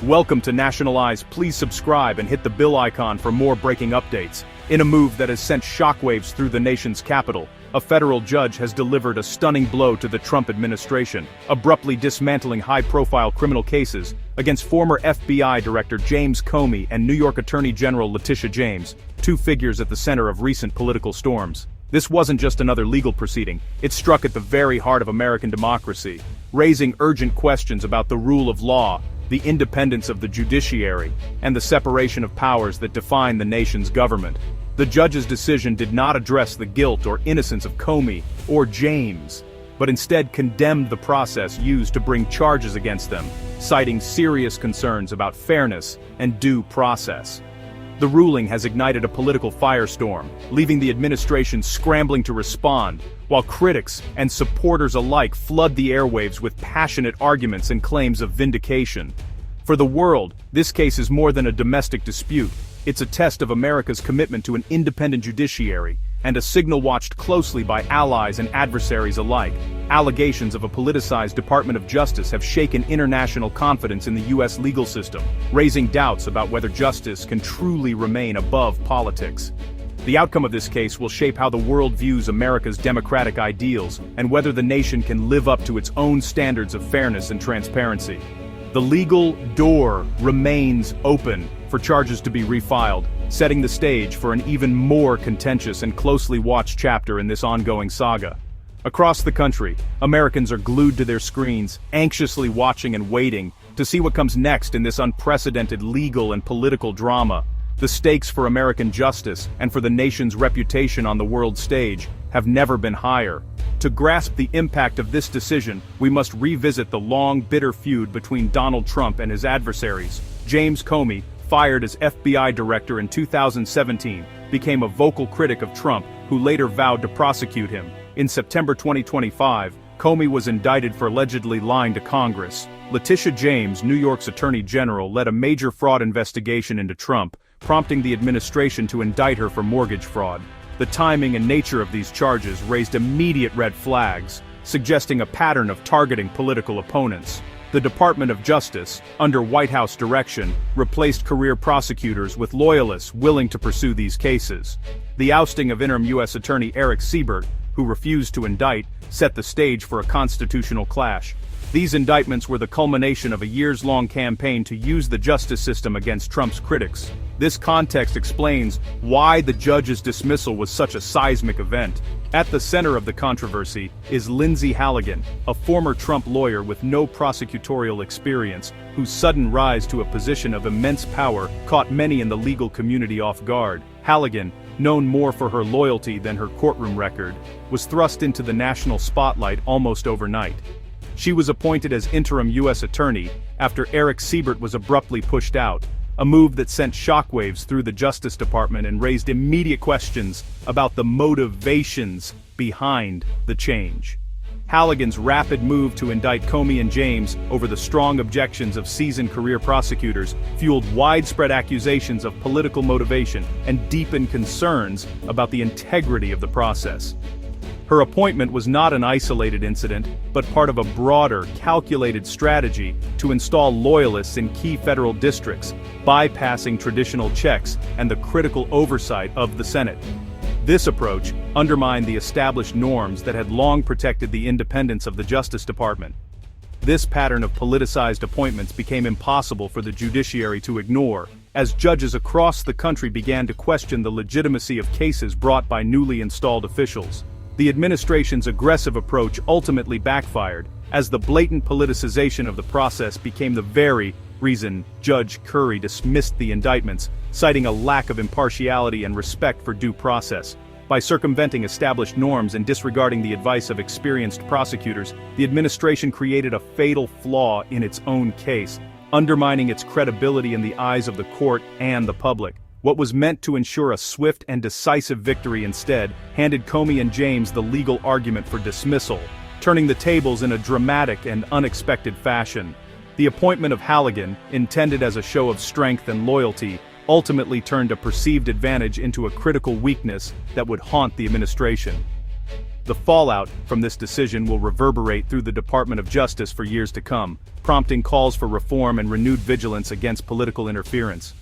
Welcome to Nationalize. Please subscribe and hit the bell icon for more breaking updates. In a move that has sent shockwaves through the nation's capital, a federal judge has delivered a stunning blow to the Trump administration, abruptly dismantling high-profile criminal cases against former FBI Director James Comey and New York Attorney General Letitia James, two figures at the center of recent political storms. This wasn't just another legal proceeding, it struck at the very heart of American democracy, raising urgent questions about the rule of law, the independence of the judiciary, and the separation of powers that define the nation's government. The judge's decision did not address the guilt or innocence of Comey or James, but instead condemned the process used to bring charges against them, citing serious concerns about fairness and due process. The ruling has ignited a political firestorm, leaving the administration scrambling to respond, while critics and supporters alike flood the airwaves with passionate arguments and claims of vindication. For the world, this case is more than a domestic dispute. It's a test of America's commitment to an independent judiciary, and a signal watched closely by allies and adversaries alike. Allegations of a politicized Department of Justice have shaken international confidence in the U.S. legal system, raising doubts about whether justice can truly remain above politics. The outcome of this case will shape how the world views America's democratic ideals and whether the nation can live up to its own standards of fairness and transparency. The legal door remains open for charges to be refiled, setting the stage for an even more contentious and closely watched chapter in this ongoing saga. Across the country, Americans are glued to their screens, anxiously watching and waiting to see what comes next in this unprecedented legal and political drama. The stakes for American justice and for the nation's reputation on the world stage have never been higher. To grasp the impact of this decision, we must revisit the long, bitter feud between Donald Trump and his adversaries. James Comey, fired as FBI director in 2017, became a vocal critic of Trump, who later vowed to prosecute him. In September 2025, Comey was indicted for allegedly lying to Congress. Letitia James, New York's Attorney General, led a major fraud investigation into Trump, prompting the administration to indict her for mortgage fraud. The timing and nature of these charges raised immediate red flags, suggesting a pattern of targeting political opponents. The Department of Justice, under White House direction, replaced career prosecutors with loyalists willing to pursue these cases. The ousting of interim U.S. Attorney Eric Siebert, who refused to indict, set the stage for a constitutional clash. These indictments were the culmination of a years-long campaign to use the justice system against Trump's critics. This context explains why the judge's dismissal was such a seismic event. At the center of the controversy is Lindsay Halligan, a former Trump lawyer with no prosecutorial experience, whose sudden rise to a position of immense power caught many in the legal community off guard. Halligan, known more for her loyalty than her courtroom record, was thrust into the national spotlight almost overnight. She was appointed as interim U.S. Attorney after Eric Siebert was abruptly pushed out, a move that sent shockwaves through the Justice Department and raised immediate questions about the motivations behind the change. Halligan's rapid move to indict Comey and James over the strong objections of seasoned career prosecutors fueled widespread accusations of political motivation and deepened concerns about the integrity of the process. Her appointment was not an isolated incident, but part of a broader, calculated strategy to install loyalists in key federal districts, bypassing traditional checks and the critical oversight of the Senate. This approach undermined the established norms that had long protected the independence of the Justice Department. This pattern of politicized appointments became impossible for the judiciary to ignore, as judges across the country began to question the legitimacy of cases brought by newly installed officials. The administration's aggressive approach ultimately backfired, as the blatant politicization of the process became the very reason Judge Curry dismissed the indictments, citing a lack of impartiality and respect for due process. By circumventing established norms and disregarding the advice of experienced prosecutors, the administration created a fatal flaw in its own case, undermining its credibility in the eyes of the court and the public. What was meant to ensure a swift and decisive victory instead handed Comey and James the legal argument for dismissal, turning the tables in a dramatic and unexpected fashion. The appointment of Halligan, intended as a show of strength and loyalty, ultimately turned a perceived advantage into a critical weakness that would haunt the administration. The fallout from this decision will reverberate through the Department of Justice for years to come, prompting calls for reform and renewed vigilance against political interference.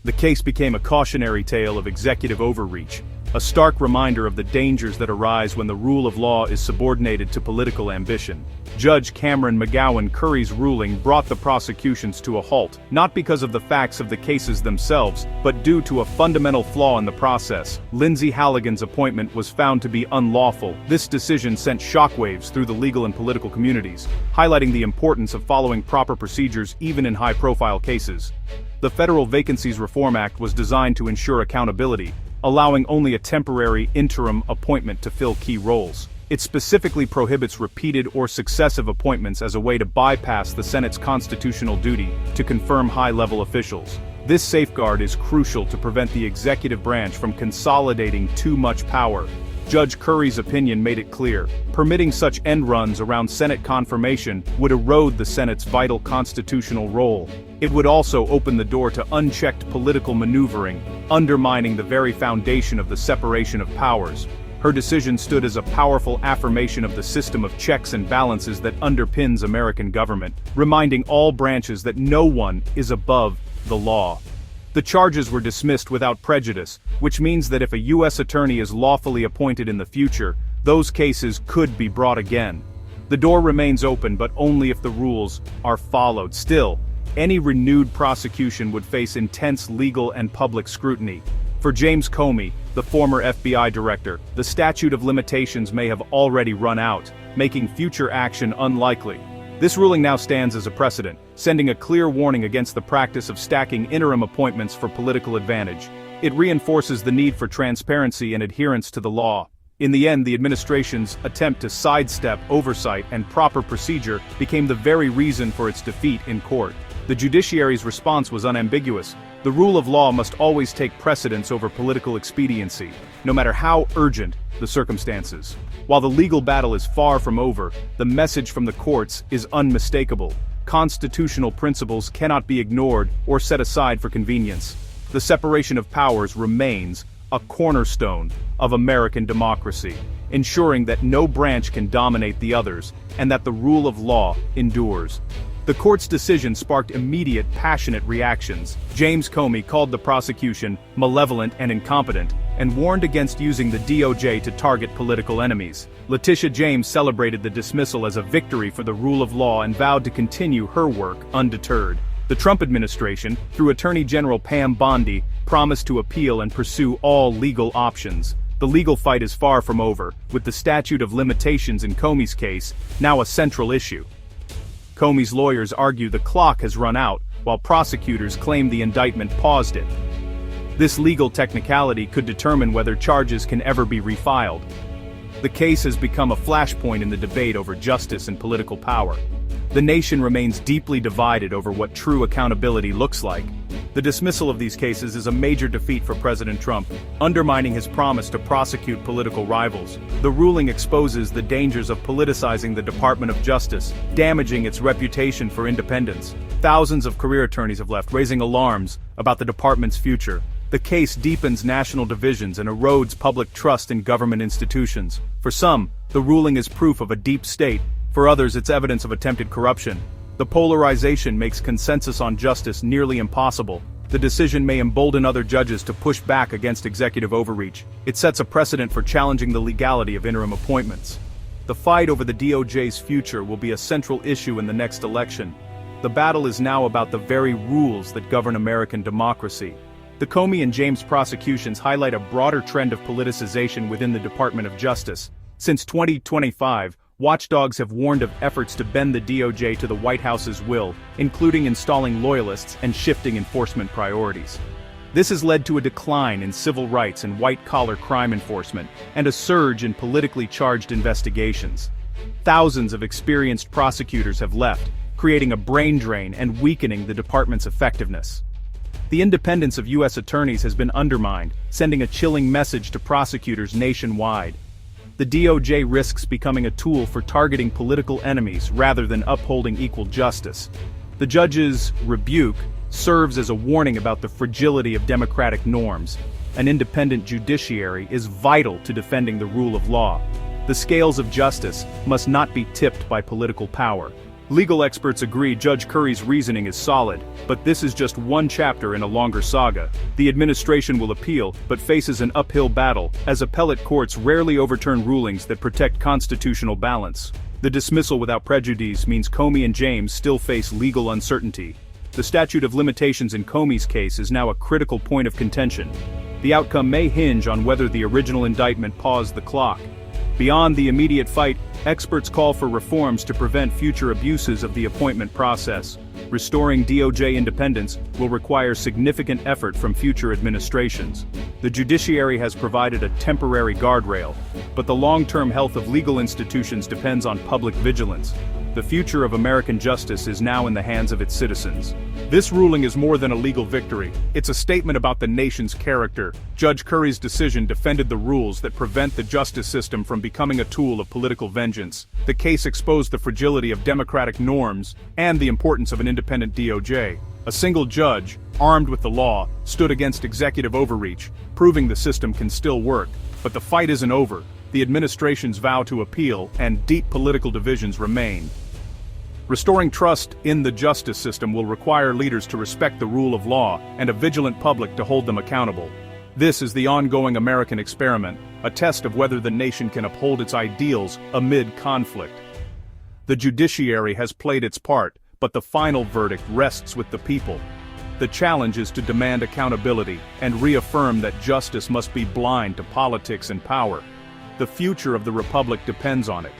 The case became a cautionary tale of executive overreach, a stark reminder of the dangers that arise when the rule of law is subordinated to political ambition. Judge Cameron McGowan Curry's ruling brought the prosecutions to a halt, not because of the facts of the cases themselves, but due to a fundamental flaw in the process. Lindsay Halligan's appointment was found to be unlawful. This decision sent shockwaves through the legal and political communities, highlighting the importance of following proper procedures even in high-profile cases. The Federal Vacancies Reform Act was designed to ensure accountability, allowing only a temporary interim appointment to fill key roles. It specifically prohibits repeated or successive appointments as a way to bypass the Senate's constitutional duty to confirm high-level officials. This safeguard is crucial to prevent the executive branch from consolidating too much power. Judge Curry's opinion made it clear, permitting such end runs around Senate confirmation would erode the Senate's vital constitutional role. It would also open the door to unchecked political maneuvering, undermining the very foundation of the separation of powers. Her decision stood as a powerful affirmation of the system of checks and balances that underpins American government, reminding all branches that no one is above the law. The charges were dismissed without prejudice, which means that if a U.S. attorney is lawfully appointed in the future, those cases could be brought again. The door remains open, but only if the rules are followed. Still, any renewed prosecution would face intense legal and public scrutiny. For James Comey, the former FBI director, the statute of limitations may have already run out, making future action unlikely. This ruling now stands as a precedent, sending a clear warning against the practice of stacking interim appointments for political advantage. It reinforces the need for transparency and adherence to the law. In the end, the administration's attempt to sidestep oversight and proper procedure became the very reason for its defeat in court. The judiciary's response was unambiguous. The rule of law must always take precedence over political expediency, no matter how urgent the circumstances. While the legal battle is far from over, the message from the courts is unmistakable. Constitutional principles cannot be ignored or set aside for convenience. The separation of powers remains a cornerstone of American democracy, ensuring that no branch can dominate the others and that the rule of law endures. The court's decision sparked immediate, passionate reactions. James Comey called the prosecution malevolent and incompetent, and warned against using the DOJ to target political enemies. Letitia James celebrated the dismissal as a victory for the rule of law and vowed to continue her work undeterred. The Trump administration, through Attorney General Pam Bondi, promised to appeal and pursue all legal options. The legal fight is far from over, with the statute of limitations in Comey's case now a central issue. Comey's lawyers argue the clock has run out, while prosecutors claim the indictment paused it. This legal technicality could determine whether charges can ever be refiled. The case has become a flashpoint in the debate over justice and political power. The nation remains deeply divided over what true accountability looks like. The dismissal of these cases is a major defeat for President Trump, undermining his promise to prosecute political rivals. The ruling exposes the dangers of politicizing the Department of Justice, damaging its reputation for independence. Thousands of career attorneys have left, raising alarms about the department's future. The case deepens national divisions and erodes public trust in government institutions. For some, the ruling is proof of a deep state. For others, it's evidence of attempted corruption. The polarization makes consensus on justice nearly impossible. The decision may embolden other judges to push back against executive overreach. It sets a precedent for challenging the legality of interim appointments. The fight over the DOJ's future will be a central issue in the next election. The battle is now about the very rules that govern American democracy. The Comey and James prosecutions highlight a broader trend of politicization within the Department of Justice. Since 2025, watchdogs have warned of efforts to bend the DOJ to the White House's will, including installing loyalists and shifting enforcement priorities. This has led to a decline in civil rights and white-collar crime enforcement, and a surge in politically charged investigations. Thousands of experienced prosecutors have left, creating a brain drain and weakening the department's effectiveness. The independence of U.S. attorneys has been undermined, sending a chilling message to prosecutors nationwide. The DOJ risks becoming a tool for targeting political enemies rather than upholding equal justice. The judge's rebuke serves as a warning about the fragility of democratic norms. an independent judiciary is vital to defending the rule of law. The scales of justice must not be tipped by political power. Legal experts agree Judge Curry's reasoning is solid, but this is just one chapter in a longer saga. The administration will appeal, but faces an uphill battle, as appellate courts rarely overturn rulings that protect constitutional balance. The dismissal without prejudice means Comey and James still face legal uncertainty. The statute of limitations in Comey's case is now a critical point of contention. The outcome may hinge on whether the original indictment paused the clock. Beyond the immediate fight, experts call for reforms to prevent future abuses of the appointment process. Restoring DOJ independence will require significant effort from future administrations. The judiciary has provided a temporary guardrail, but the long-term health of legal institutions depends on public vigilance. The future of American justice is now in the hands of its citizens. This ruling is more than a legal victory. It's a statement about the nation's character. Judge Curry's decision defended the rules that prevent the justice system from becoming a tool of political vengeance. The case exposed the fragility of democratic norms and the importance of an independent DOJ. A single judge, armed with the law, stood against executive overreach, proving the system can still work. But the fight isn't over. The administration's vow to appeal and deep political divisions remain. Restoring trust in the justice system will require leaders to respect the rule of law and a vigilant public to hold them accountable. This is the ongoing American experiment, a test of whether the nation can uphold its ideals amid conflict. The judiciary has played its part, but the final verdict rests with the people. The challenge is to demand accountability and reaffirm that justice must be blind to politics and power. The future of the republic depends on it.